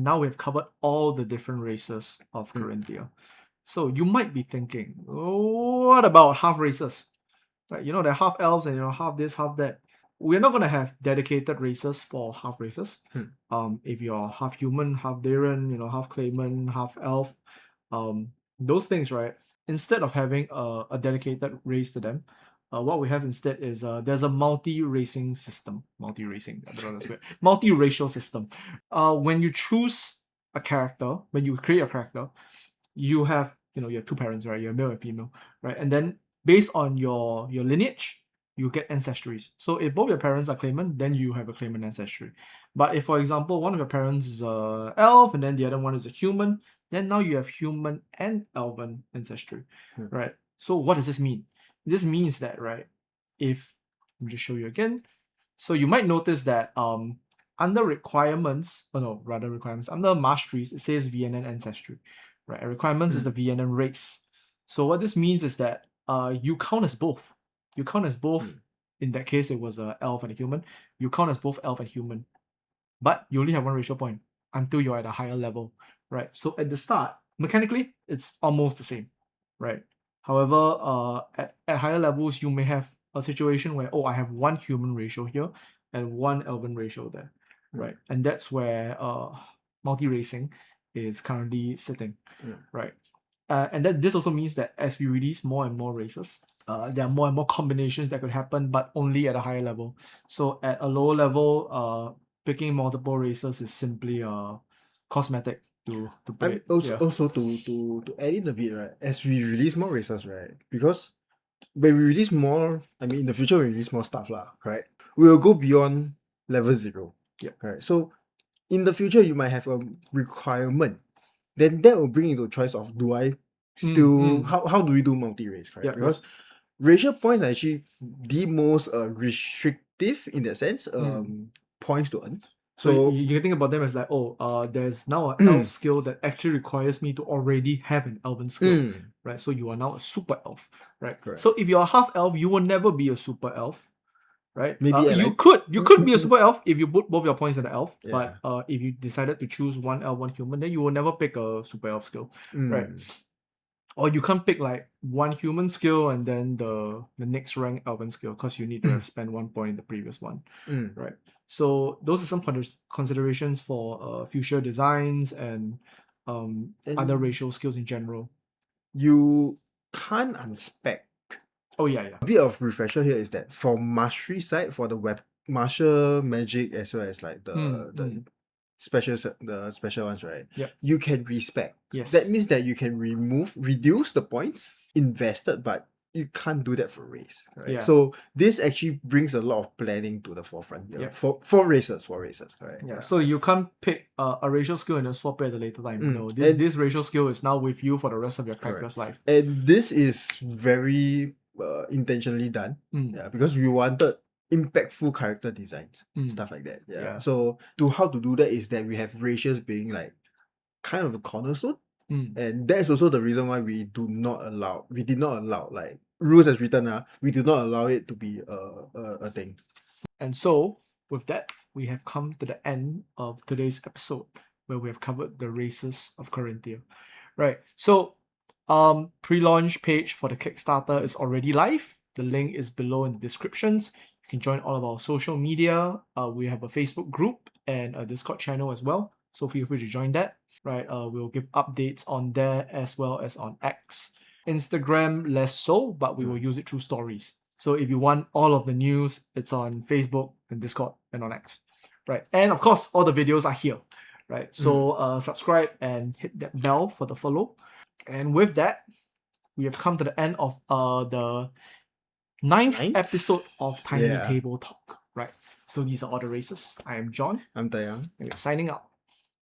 now we've covered all the different races of Chorinthia. So you might be thinking, what about half races? Right? They're half elves and half this, half that. We're not gonna have dedicated races for half races. If you're half human, half Daeran, half Kleimen, half elf, those things, right? Instead of having a dedicated race to them, what we have instead is there's a multi-racing system. Multi-racing, I don't know that's weird. Multi-racial system. When you choose a character, when you create a character, you have you have two parents, right? You're male and female, right? And then based on your lineage, you get ancestries. So if both your parents are Kleimen, then you have a Kleimen ancestry. But if, for example, one of your parents is a elf and then the other one is a human, then now you have human and elven ancestry, right? So what does this mean? This means that, right, let me just show you again. So you might notice that under requirements, under masteries, it says vianan ancestry, right? And requirements is the vianan race. So what this means is that you count as both. You count as both. In that case, it was an elf and a human. You count as both elf and human. But you only have one racial point until you're at a higher level, right? So at the start, mechanically, it's almost the same, right? However, at higher levels, you may have a situation where, I have one human ratio here and one elven ratio there, right? And that's where multi-racing is currently sitting, right? And this also means that as we release more and more races, there are more and more combinations that could happen, but only at a higher level. So at a lower level, picking multiple races is simply cosmetic to play. Also to add in a bit, right? As we release more races, right? Because when we release more, in the future we release more stuff, right? We will go beyond level 0. Yeah. Right. So in the future you might have a requirement. Then that will bring into choice of do I still how do we do multi-race, right? Because racial points are actually the most restrictive in that sense, points to earn. So you can think about them as like, there's now an elf skill that actually requires me to already have an elven skill, right? So you are now a super elf, right? Correct. So if you're a half elf, you will never be a super elf, right? Maybe you could be a super elf if you put both your points in the elf, but if you decided to choose one elf, one human, then you will never pick a super elf skill, right? Or you can't pick like one human skill and then the next rank elven skill because you need to have spent 1 point in the previous one, right? So those are some considerations for future designs and other racial skills in general. You can't unspec. Oh yeah. A bit of refresher here is that for mastery side, for the martial magic as well as like the special ones, right? Yeah. You can respec. Yes. That means that you can reduce the points invested, but you can't do that for race, right? Yeah. So this actually brings a lot of planning to the forefront here. For races, right? Yeah. So you can't pick a racial skill and then swap it at a later time. No, this racial skill is now with you for the rest of your character's life. And this is very intentionally done, because we wanted impactful character designs, stuff like that. Yeah. So how to do that is that we have racials being like kind of a cornerstone. And that's also the reason why we did not allow like rules as written, we do not allow it to be a thing. And so with that, we have come to the end of today's episode where we have covered the races of Chorinthia. Right. So pre-launch page for the Kickstarter is already live. The link is below in the descriptions. You can join all of our social media. We have a Facebook group and a Discord channel as well. So feel free to join that, right? We'll give updates on there as well as on X. Instagram, less so, but we will use it through stories. So if you want all of the news, it's on Facebook and Discord and on X, right? And of course, all the videos are here, right? So subscribe and hit that bell for the follow. And with that, we have come to the end of the ninth episode of Tiny Table Talk, right? So these are all the races. I am Jon. I'm De Yang. And we're signing out.